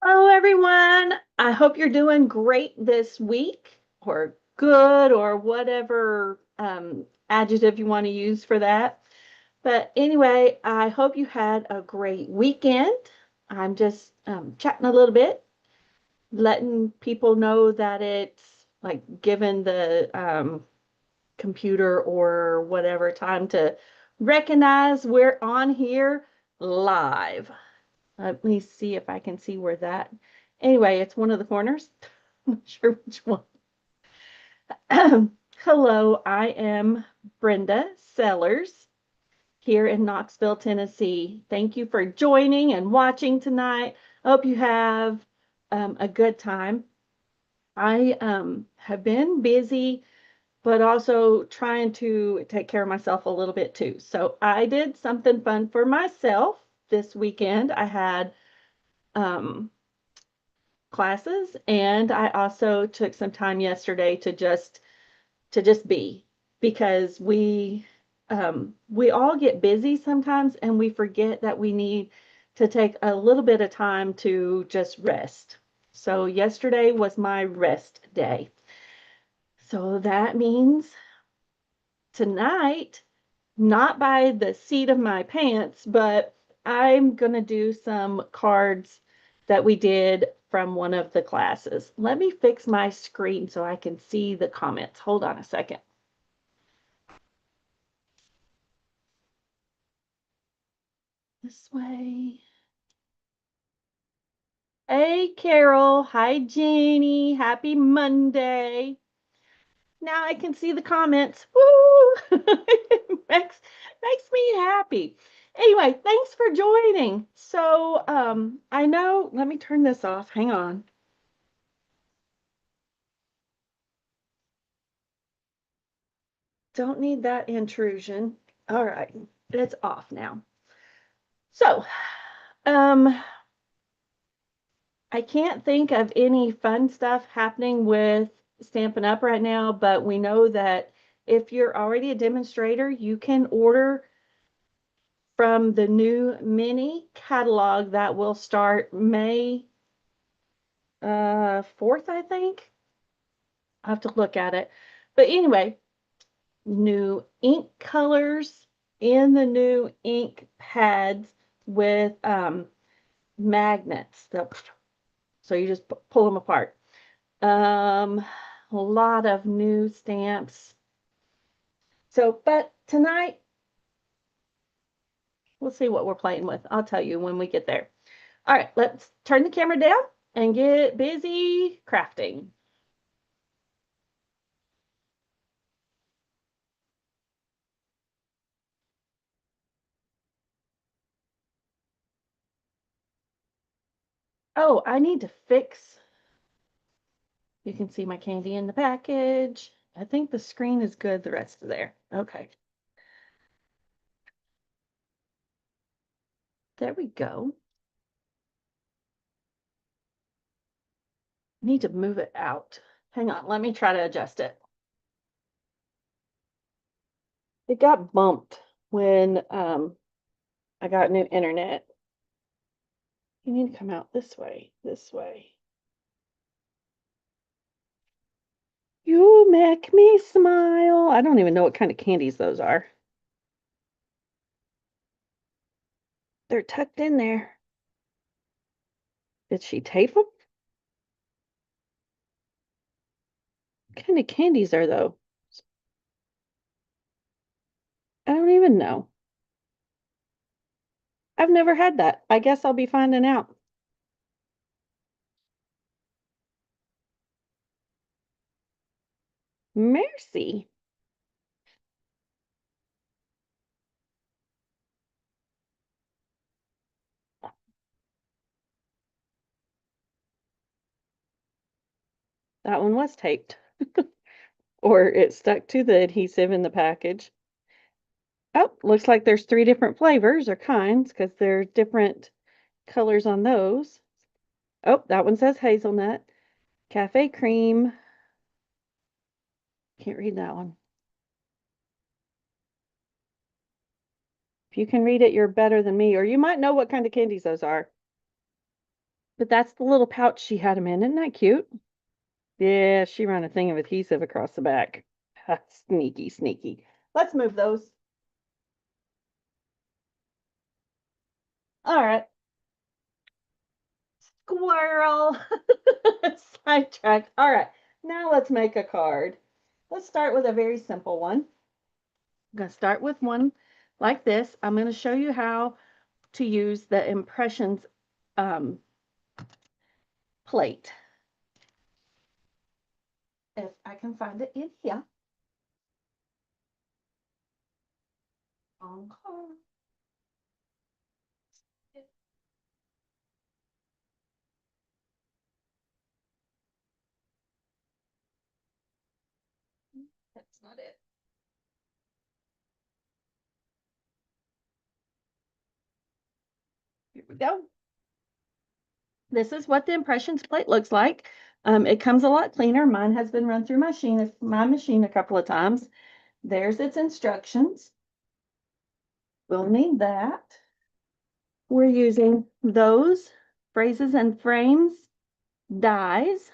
Hello, everyone. I hope you're doing great this week, or good, or whatever adjective you want to use for that. But anyway, I hope you had a great weekend. I'm just chatting a little bit, letting people know that it's like given the computer or whatever time to recognize we're on here live. Let me see if I can see where that. Anyway, it's one of the corners. I'm not sure which one. Hello, I am Brenda Sellers here in Knoxville, Tennessee. Thank you for joining and watching tonight. I hope you have a good time. I have been busy, but also trying to take care of myself a little bit too. So I did something fun for myself this weekend. I had um, classes, and I also took some time yesterday to just be, because we all get busy sometimes and we forget that we need to take a little bit of time to just rest. So yesterday was my rest day. So that means tonight, not by the seat of my pants, but I'm going to do some cards that we did from one of the classes. Let me fix my screen so I can see the comments. Hold on a second. This way. Hey, Carol. Hi, Jeannie. Happy Monday. Now I can see the comments. Woo! makes me happy. Anyway, thanks for joining. So, I know, let me turn this off. Hang on. Don't need that intrusion. All right, it's off now. So, um, I can't think of any fun stuff happening with Stampin' Up right now, but we know that if you're already a demonstrator, you can order from the new mini catalog that will start May 4th, I think. I have to look at it. But anyway, new ink colors in the new ink pads with magnets. So you just pull them apart. A lot of new stamps. So, but tonight, we'll see what we're playing with. I'll tell you when we get there. All right, let's turn the camera down and get busy crafting. Oh, I need to fix. You can see my candy in the package. I think the screen is good. The rest is there. Okay. There we go. Need to move it out. Hang on. Let me try to adjust it. It got bumped when I got new internet. You need to come out this way. This way. You make me smile. I don't even know what kind of candies those are. They're tucked in there. Did she tape them? What kind of candies are those? I don't even know. I've never had that. I guess I'll be finding out. Mercy. That one was taped, or it stuck to the adhesive in the package. Oh, looks like there's 3 different flavors or kinds because there's different colors on those. Oh, that one says hazelnut, cafe cream. Can't read that one. If you can read it, you're better than me, or you might know what kind of candies those are. But that's the little pouch she had them in. Isn't that cute? Yeah, she ran a thing of adhesive across the back. Sneaky, sneaky. Let's move those. All right. Squirrel. Sidetracked. All right. Now let's make a card. Let's start with a very simple one. I'm going to start with one like this. I'm going to show you how to use the impressions plate. If I can find it in here. Okay. That's not it. Here we go. This is what the impressions plate looks like. It comes a lot cleaner. Mine has been run through my machine a couple of times. There's its instructions. We'll need that. We're using those phrases and frames dies.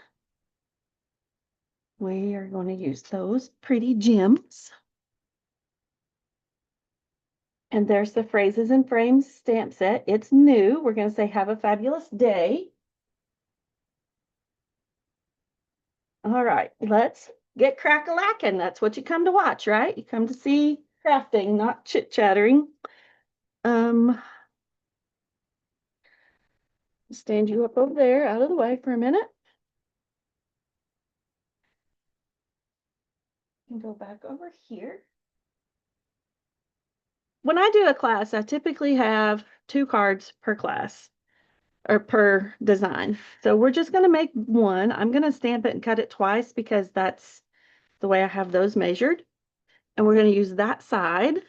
We are going to use those pretty gems. And there's the phrases and frames stamp set. It's new. We're going to say have a fabulous day. All right, let's get crack-a-lackin'. That's what you come to watch, right? You come to see crafting, not chit-chattering. Stand you up over there, out of the way for a minute. And go back over here. When I do a class, I typically have 2 cards per class or per design. So we're just going to make one. I'm going to stamp it and cut it twice because that's the way I have those measured. And we're going to use that side.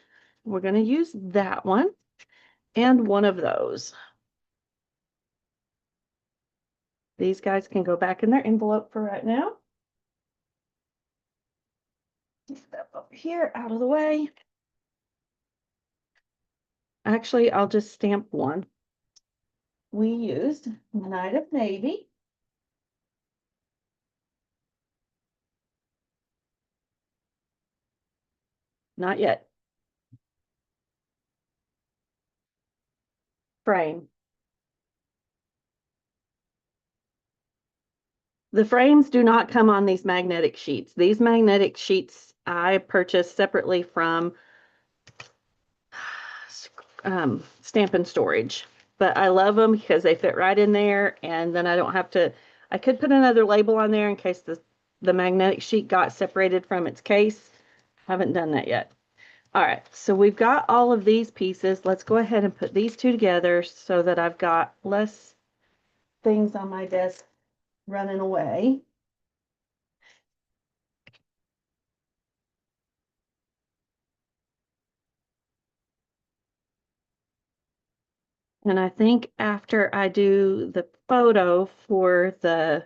We're going to use that one and one of those. These guys can go back in their envelope for right now. Step over here, out of the way. Actually, I'll just stamp one. We used Night of Navy. Not yet. Frame. The frames do not come on these magnetic sheets. These magnetic sheets I purchased separately from Stampin' Storage. But I love them because they fit right in there, and then I don't have to, I could put another label on there in case the magnetic sheet got separated from its case. Haven't done that yet. All right, so we've got all of these pieces. Let's go ahead and put these two together so that I've got less things on my desk running away. And I think after I do the photo for the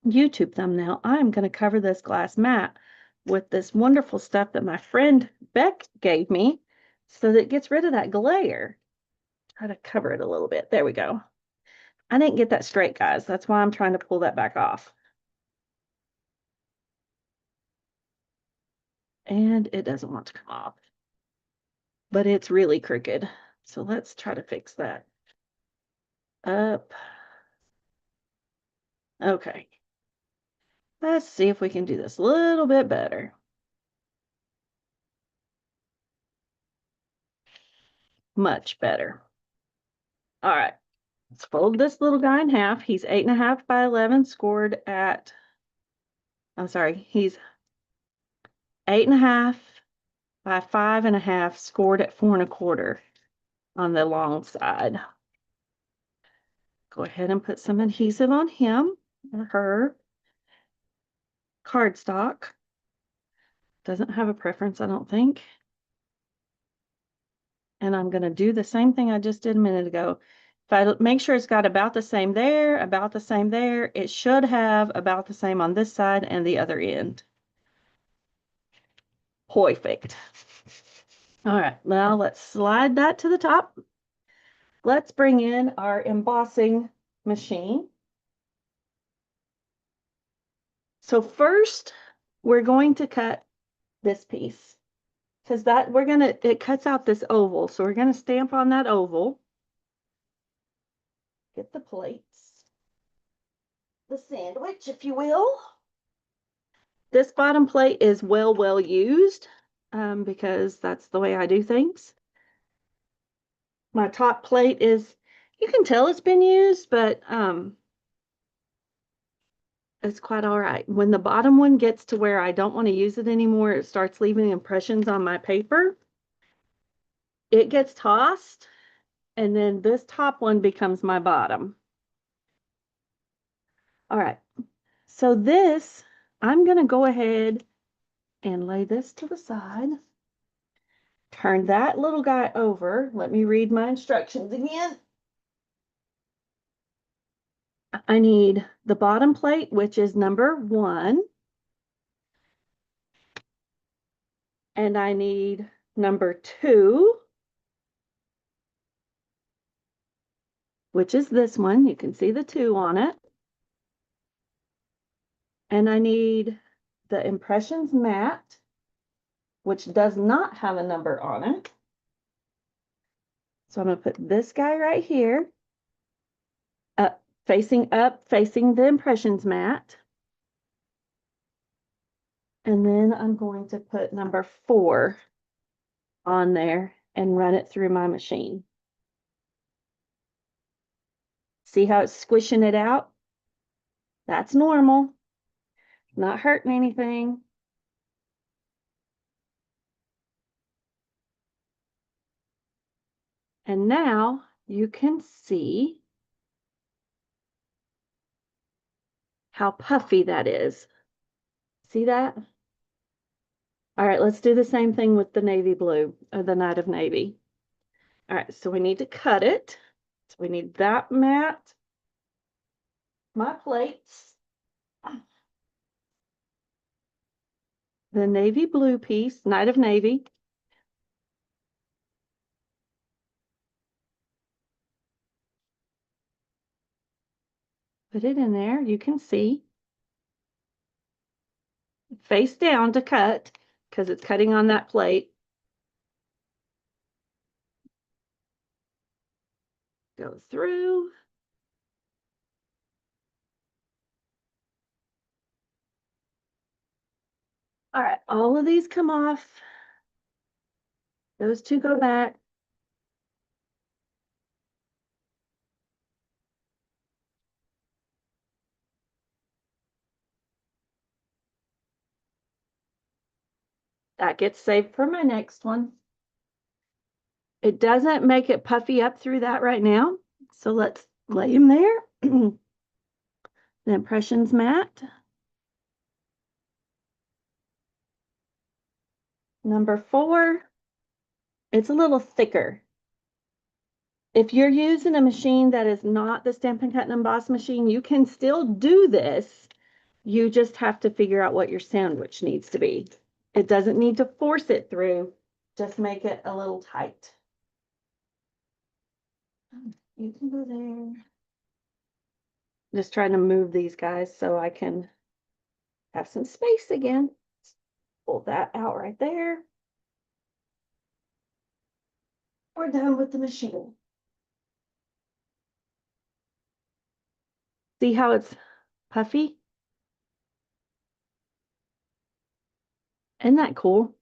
YouTube thumbnail, I'm going to cover this glass mat with this wonderful stuff that my friend Beck gave me so that it gets rid of that glare. Try to cover it a little bit. There we go. I didn't get that straight, guys. That's why I'm trying to pull that back off. And it doesn't want to come off. But it's really crooked. So let's try to fix that. Up. Okay. Let's see if we can do this a little bit better. Much better. All right. Let's fold this little guy in half. He's 8.5 by 11, scored at, I'm sorry, he's 8.5 by 5.5, scored at 4.25 on the long side. Go ahead and put some adhesive on him or her. Cardstock. Doesn't have a preference, I don't think. And I'm going to do the same thing I just did a minute ago. If I make sure it's got about the same there, about the same there, it should have about the same on this side and the other end. Perfect. All right, now let's slide that to the top. Let's bring in our embossing machine. So first, we're going to cut this piece because it cuts out this oval. So we're gonna stamp on that oval. Get the plates, the sandwich, if you will. This bottom plate is well used because that's the way I do things. My top plate is, you can tell it's been used, but it's quite all right. When the bottom one gets to where I don't want to use it anymore, it starts leaving impressions on my paper. It gets tossed, and then this top one becomes my bottom. All right, so this, I'm going to go ahead and lay this to the side. Turn that little guy over. Let me read my instructions again. I need the bottom plate, which is number 1. And I need number 2, which is this one. You can see the 2 on it. And I need the Impressions mat, which does not have a number on it. So I'm going to put this guy right here, facing the Impressions mat. And then I'm going to put number 4 on there and run it through my machine. See how it's squishing it out? That's normal. Not hurting anything. And now you can see how puffy that is. See that? All right, let's do the same thing with the navy blue, or the Night of Navy. All right, so we need to cut it. So we need that mat, my plates, the navy blue piece, Night of Navy. Put it in there, you can see. Face down to cut, because it's cutting on that plate. Go through. All right, all of these come off. Those 2 go back. That gets saved for my next one. It doesn't make it puffy up through that right now. So let's lay him there. The Impressions mat. Number 4, it's a little thicker. If you're using a machine that is not the Stampin' Cut and Emboss machine, you can still do this. You just have to figure out what your sandwich needs to be. It doesn't need to force it through, just make it a little tight. You can go there. Just trying to move these guys so I can have some space again. Pull that out right there. We're done with the machine. See how it's puffy? Isn't that cool?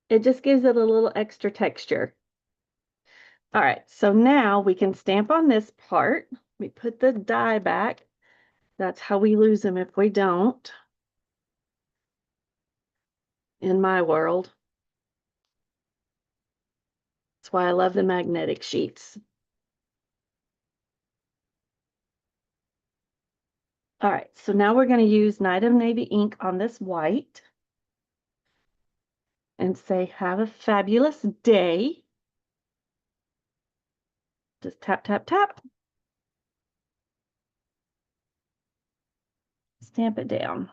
It just gives it a little extra texture. All right, so now we can stamp on this part. We put the die back. That's how we lose them if we don't, in my world. That's why I love the magnetic sheets. All right, so now we're going to use Night of Navy ink on this white and say, have a fabulous day. Just tap, tap, tap. Stamp it down.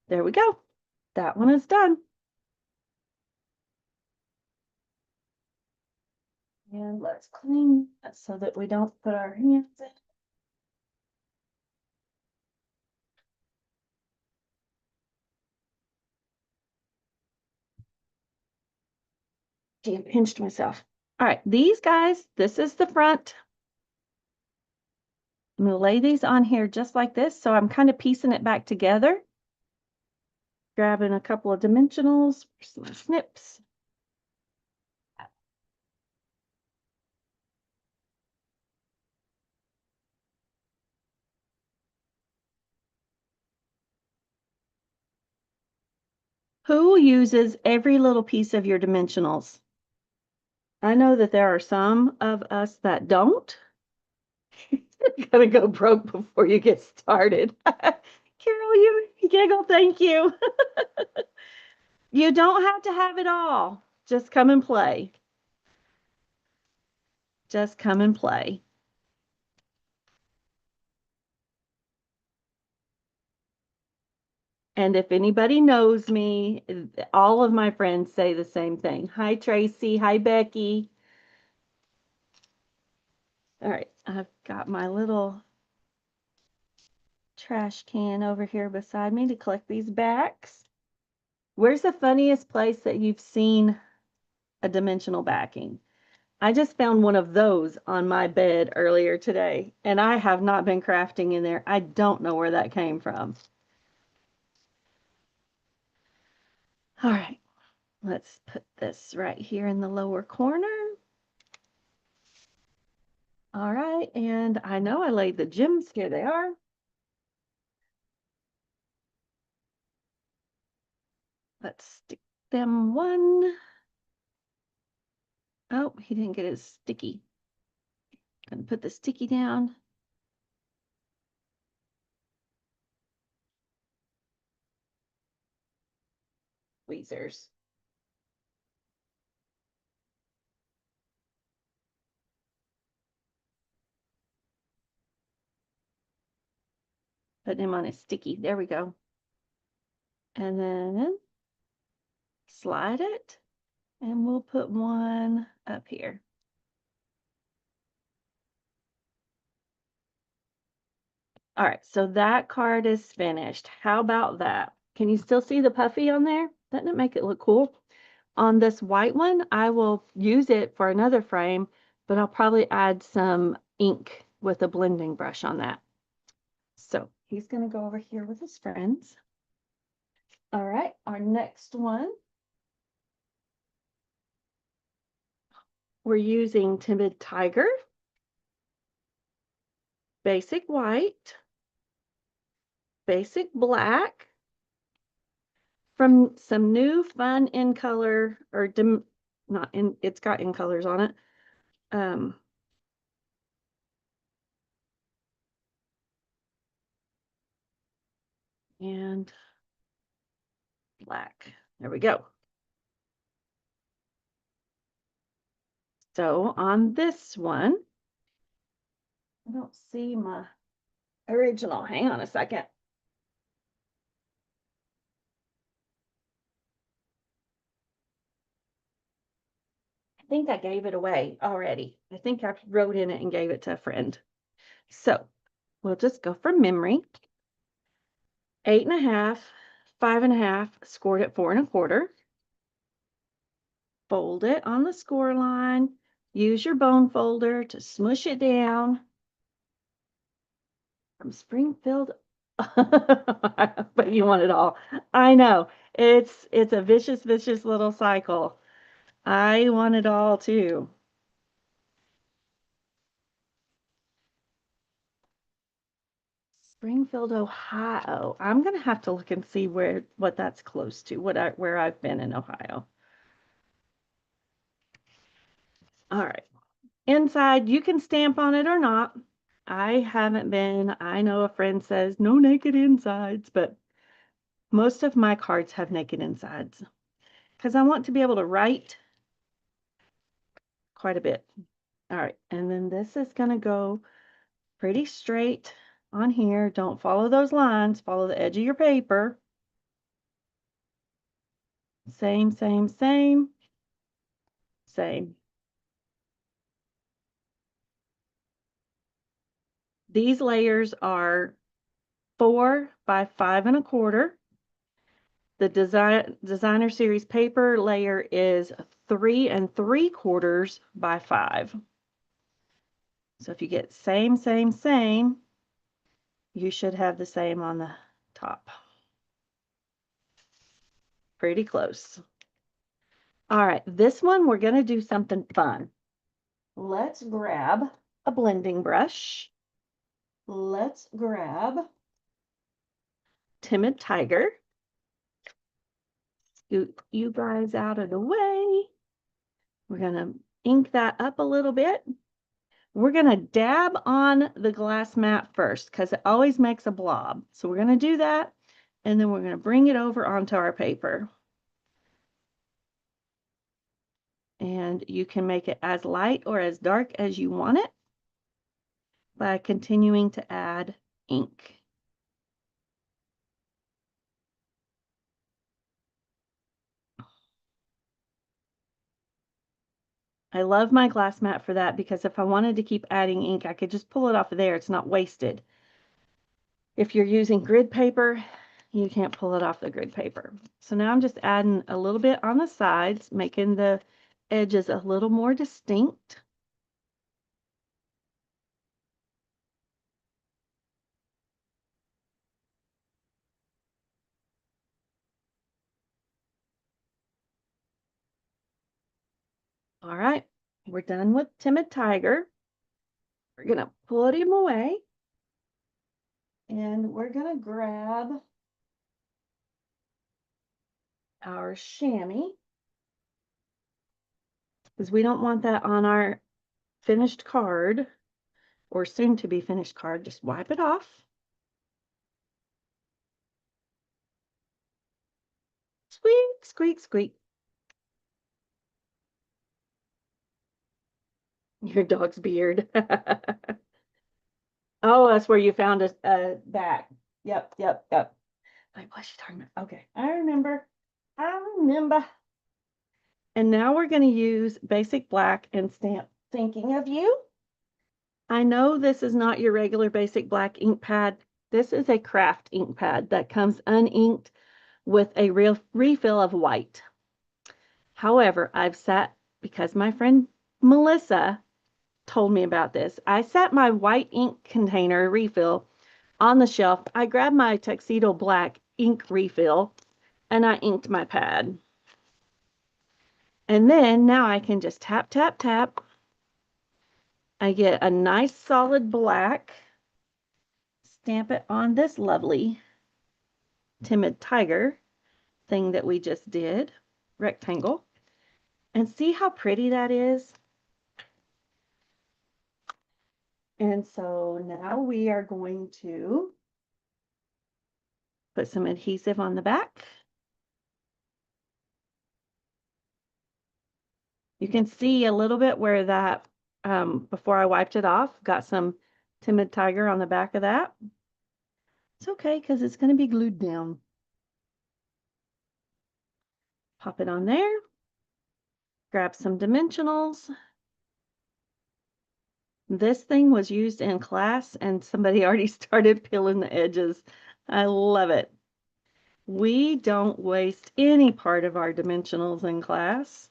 There we go. That one is done. And let's clean so that we don't put our hands in. Gee, I pinched myself. All right, these guys, this is the front. I'm going to lay these on here just like this. So I'm kind of piecing it back together. Grabbing a couple of dimensionals for some snips. Who uses every little piece of your dimensionals? I know that there are some of us that don't. You're gonna go broke before you get started. Carol, you giggle, thank you. You don't have to have it all. Just come and play. Just come and play. And if anybody knows me, all of my friends say the same thing. Hi, Tracy. Hi, Becky. All right, I've got my little trash can over here beside me to collect these backs. Where's the funniest place that you've seen a dimensional backing? I just found one of those on my bed earlier today, and I have not been crafting in there. I don't know where that came from. All right, let's put this right here in the lower corner. All right, and I know I laid the gems. Here they are. Let's stick them one. Oh, he didn't get his sticky. Gonna put the sticky down. Tweezers. Put him on his sticky. There we go. And then slide it, and we'll put one up here. All right, so that card is finished. How about that? Can you still see the puffy on there? Doesn't it make it look cool? On this white one, I will use it for another frame, but I'll probably add some ink with a blending brush on that. So he's going to go over here with his friends. All right, our next one. We're using Timid Tiger, Basic White, Basic Black, from some new fun in color, or not in, it's got in colors on it. And black. There we go. So on this one, I don't see my original. Hang on a second. I think I gave it away already. I think I wrote in it and gave it to a friend. So we'll just go from memory. 8.5, 5.5, scored at 4.25. Fold it on the score line. Use your bone folder to smush it down. From Springfield. But you want it all. I know. It's a vicious, vicious little cycle. I want it all too. Springfield, Ohio. I'm gonna have to look and see what that's close to, where I've been in Ohio. All right. Inside, you can stamp on it or not. I haven't been. I know a friend says no naked insides, but most of my cards have naked insides because I want to be able to write quite a bit. All right, and then this is going to go pretty straight on here. Don't follow those lines. Follow the edge of your paper. Same, same, same, same. These layers are 4 by 5 1/4. The designer series paper layer is 3 3/4 by 5. So if you get same, you should have the same on the top. Pretty close. All right, this one we're going to do something fun. Let's grab a blending brush. Let's grab Timid Tiger. Scoot you guys out of the way. We're going to ink that up a little bit. We're going to dab on the glass mat first because it always makes a blob. So we're going to do that, and then we're going to bring it over onto our paper. And you can make it as light or as dark as you want it by continuing to add ink. I love my glass mat for that because if I wanted to keep adding ink, I could just pull it off of there. It's not wasted. If you're using grid paper, you can't pull it off the grid paper. So now I'm just adding a little bit on the sides, making the edges a little more distinct. All right, we're done with Timid Tiger. We're gonna put him away, and we're gonna grab our chamois because we don't want that on our finished card or soon to be finished card. Just wipe it off. Squeak, squeak, squeak. Your dog's beard. Oh, that's where you found a back. Yep, yep, yep. Like, what's she talking about? Okay, I remember. I remember. And now we're going to use basic black and stamp Thinking of You. I know this is not your regular basic black ink pad. This is a craft ink pad that comes uninked with a real refill of white. However, because my friend Melissa told me about this, I set my white ink container refill on the shelf. I grabbed my Tuxedo Black ink refill and I inked my pad. And then now I can just tap, tap, tap. I get a nice solid black, stamp it on this lovely Timid Tiger thing that we just did, rectangle. And see how pretty that is? And so now we are going to put some adhesive on the back. You can see a little bit where that, before I wiped it off, got some Timid Tiger on the back of that. It's okay because it's going to be glued down. Pop it on there. Grab some dimensionals. This thing was used in class and somebody already started peeling the edges. I love it. We don't waste any part of our dimensionals in class.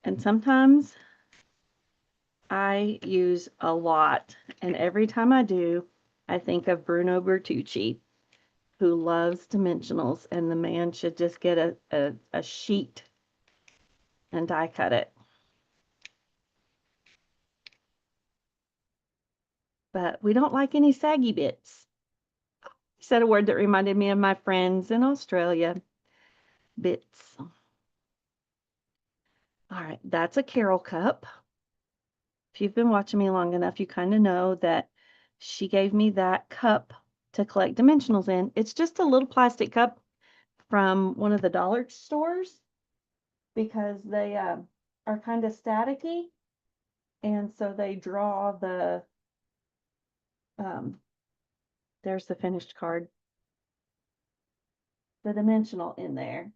And sometimes I use a lot. And every time I do, I think of Bruno Bertucci, who loves dimensionals, and the man should just get a sheet and die cut it. But we don't like any saggy bits. He said a word that reminded me of my friends in Australia. Bits. All right, that's a Carol cup. If you've been watching me long enough, you kind of know that she gave me that cup to collect dimensionals in. It's just a little plastic cup from one of the dollar stores because they are kind of staticky, and so they draw the there's the finished card, the dimensional in there.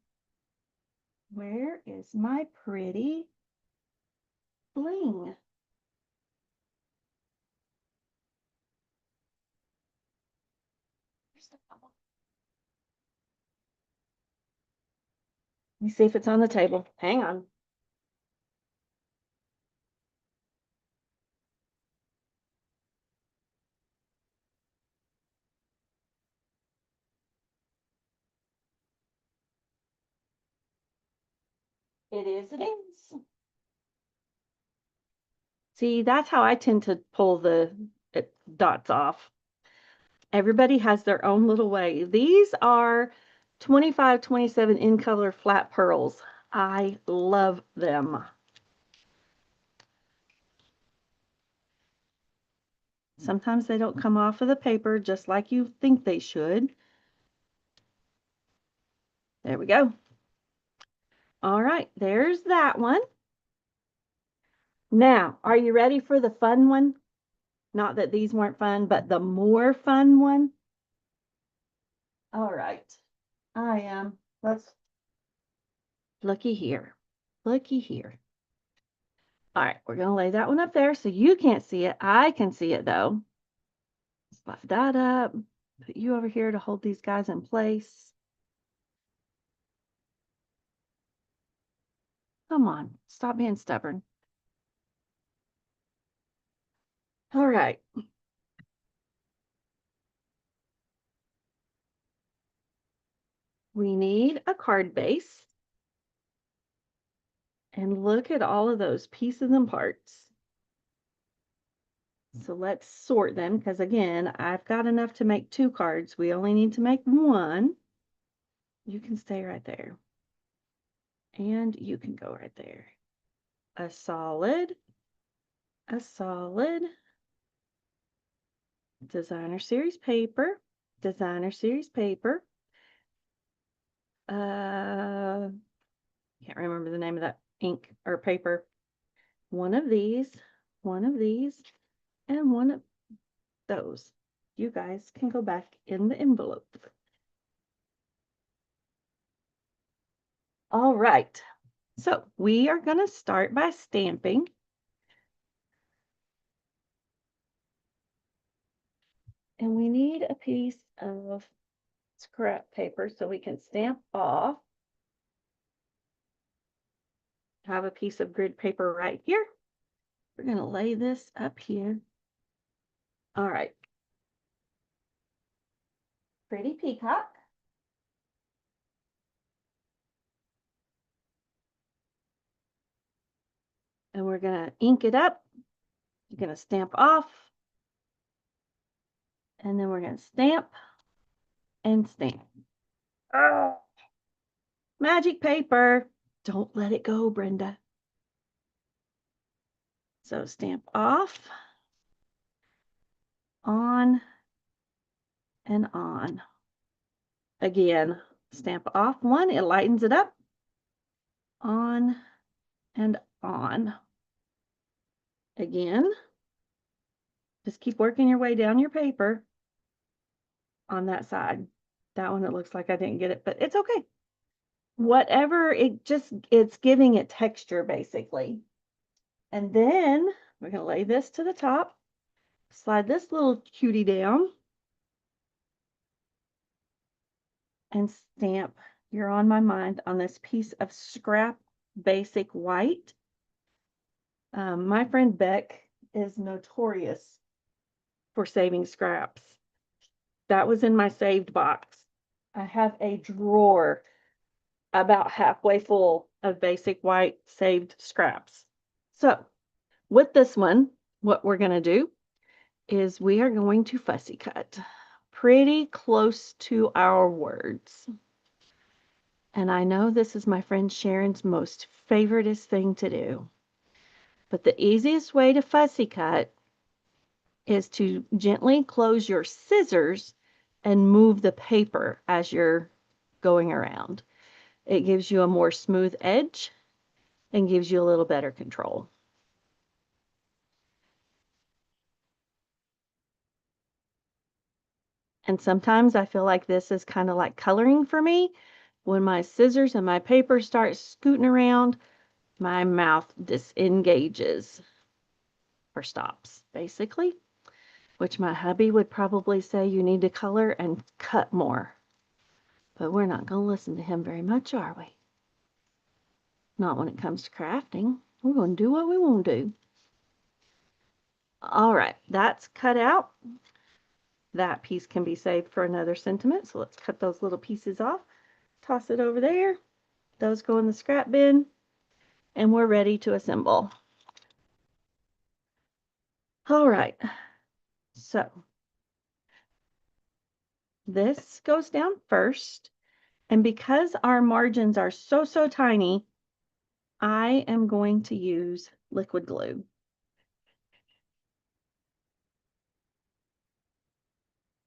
Where is my pretty bling? Let me see if it's on the table. Hang on. It is, it is. See, that's how I tend to pull the dots off. Everybody has their own little way. These are 25-27 in color flat pearls. I love them. Sometimes they don't come off of the paper just like you think they should. There we go. All right, there's that one. Now, are you ready for the fun one? Not that these weren't fun, but the more fun one. All right, I am. Let's looky here. Looky here. All right, we're going to lay that one up there so you can't see it. I can see it though. Slide that up. Put you over here to hold these guys in place. Come on, stop being stubborn. All right. We need a card base. And look at all of those pieces and parts. So let's sort them because again, I've got enough to make 2 cards. We only need to make 1. You can stay right there. And you can go right there. A solid, designer series paper, designer series paper. Can't remember the name of that ink or paper. One of these, and one of those. You guys can go back in the envelope. All right, so we are going to start by stamping. And we need a piece of scrap paper so we can stamp off. I have a piece of grid paper right here. We're going to lay this up here. All right. Pretty peacock. And we're going to ink it up. You're going to stamp off. And then we're going to stamp and stamp. Oh, magic paper. Don't let it go, Brenda. So stamp off, on, and on. Again, stamp off one, it lightens it up. On and on. Again, just keep working your way down your paper on that side. That one, it looks like I didn't get it, but it's okay. Whatever, it's giving it texture basically. And then we're going to lay this to the top, slide this little cutie down, and stamp You're on My Mind on this piece of scrap basic white. My friend Beck is notorious for saving scraps. That was in my saved box. I have a drawer about halfway full of basic white saved scraps. So with this one, what we're going to do is we are going to fussy cut pretty close to our words. And I know this is my friend Sharon's most favoriteest thing to do. But the easiest way to fussy cut is to gently close your scissors and move the paper as you're going around. It gives you a more smooth edge and gives you a little better control. And sometimes I feel like this is kind of like coloring for me. When my scissors and my paper start scooting around, my mouth disengages or stops, basically. which my hubby would probably say you need to color and cut more. But we're not going to listen to him very much, are we? Not when it comes to crafting. We're going to do what we want to do. All right, that's cut out. That piece can be saved for another sentiment. So let's cut those little pieces off. Toss it over there. Those go in the scrap bin. And we're ready to assemble. All right. So this goes down first. And because our margins are so tiny, I am going to use liquid glue.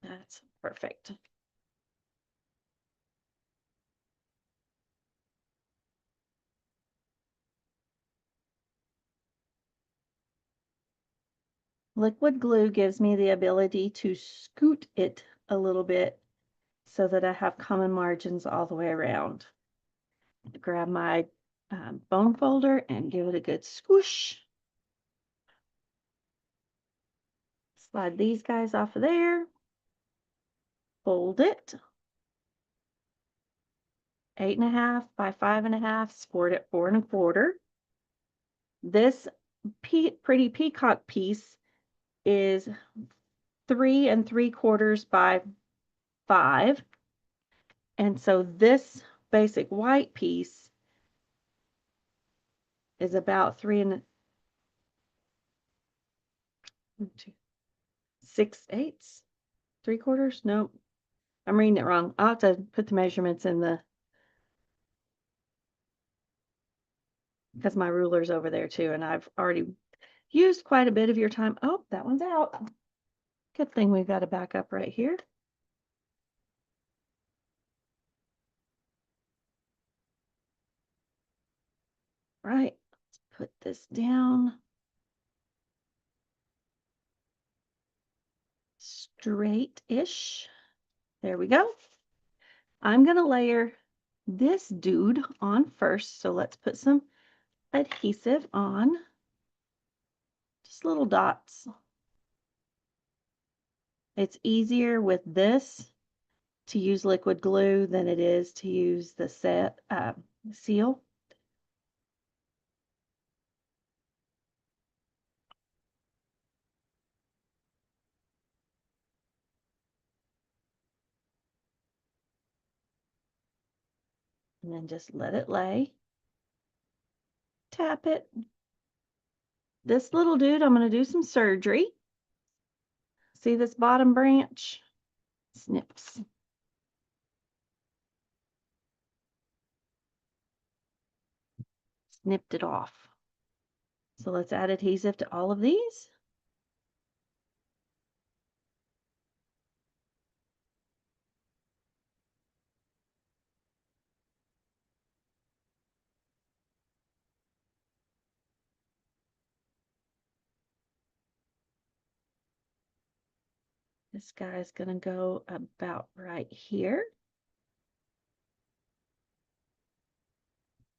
That's perfect. Liquid glue gives me the ability to scoot it a little bit so that I have common margins all the way around. Grab my bone folder and give it a good squish. Slide these guys off of there. Fold it. 8.5 by 5.5, scored at 4.25. This pretty peacock piece is 3.75 by 5. And so this basic white piece is about 3.6/8, 3/4. No, I'm reading it wrong. I'll have to put the measurements in the, because my ruler's over there too, and I've already used quite a bit of your time. Oh, that one's out. Good thing we've got a backup right here. Right, let's put this down straight-ish. There we go. I'm going to layer this dude on first. So let's put some adhesive on. Just little dots. It's easier with this to use liquid glue than it is to use the seal. And then just let it lay. Tap it. This little dude, I'm going to do some surgery. See this bottom branch? Snips. Snipped it off. So let's add adhesive to all of these. This guy is going to go about right here.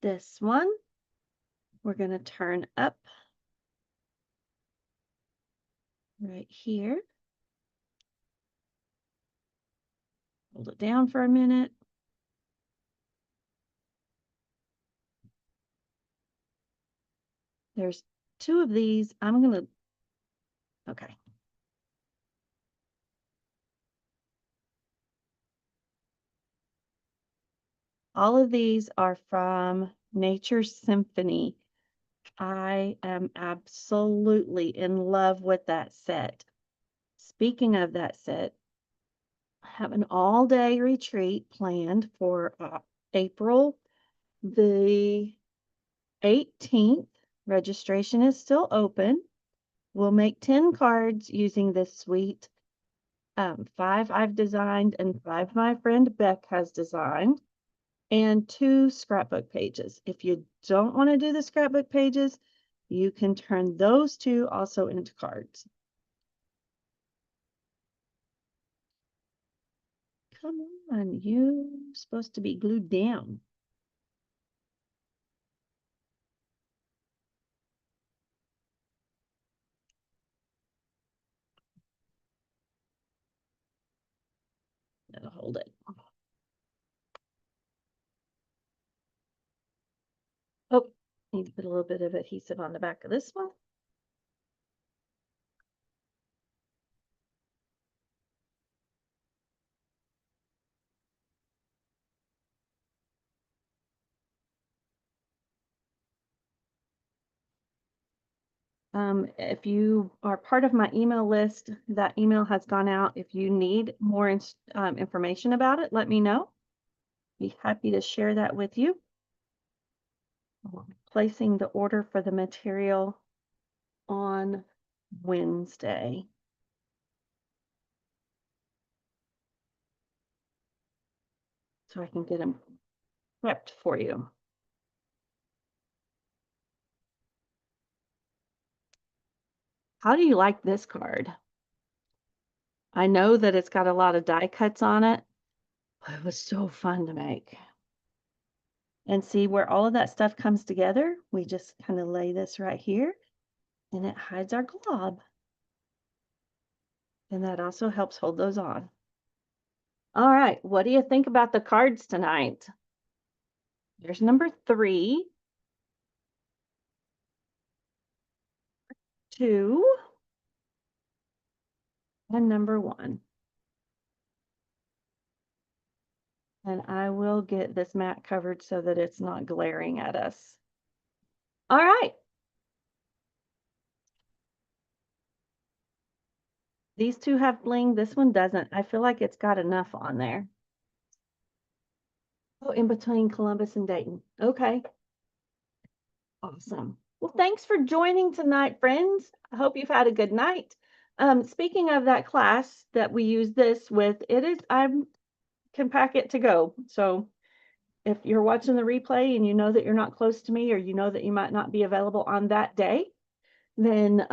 This one, we're going to turn up right here. Hold it down for a minute. There's 2 of these. I'm going to, okay. All of these are from Nature's Symphony. I am absolutely in love with that set. Speaking of that set, I have an all-day retreat planned for April the 18th. Registration is still open. We'll make 10 cards using this suite. 5 I've designed and 5 my friend Beck has designed. And 2 scrapbook pages. If you don't want to do the scrapbook pages, you can turn those 2 also into cards. Come on, you're supposed to be glued down. That'll hold it. Oh, need to put a little bit of adhesive on the back of this one. If you are part of my email list, that email has gone out. If you need more information about it, let me know. Be happy to share that with you. Placing the order for the material on Wednesday. So I can get them prepped for you. How do you like this card? I know that it's got a lot of die cuts on it, but it was so fun to make. And see where all of that stuff comes together? We just kind of lay this right here and it hides our glob. And that also helps hold those on. All right, what do you think about the cards tonight? There's number 3, 2, and number 1. And I will get this mat covered so that it's not glaring at us. All right. These two have bling. This one doesn't. I feel like it's got enough on there. Oh, in between Columbus and Dayton. Okay. Awesome. Well, thanks for joining tonight, friends. I hope you've had a good night. Speaking of that class that we use this with, I can pack it to go. So if you're watching the replay and you know that you're not close to me or you know that you might not be available on that day, then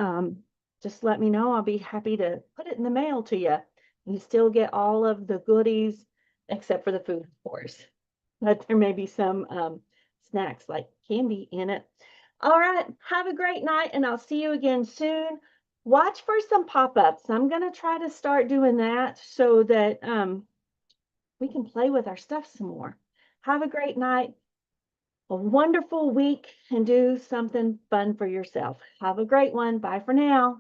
just let me know. I'll be happy to put it in the mail to you. You still get all of the goodies except for the food, of course. But there may be some snacks like candy in it. All right, have a great night and I'll see you again soon. Watch for some pop-ups. I'm going to try to start doing that so that we can play with our stuff some more. Have a great night, a wonderful week, and do something fun for yourself. Have a great one. Bye for now.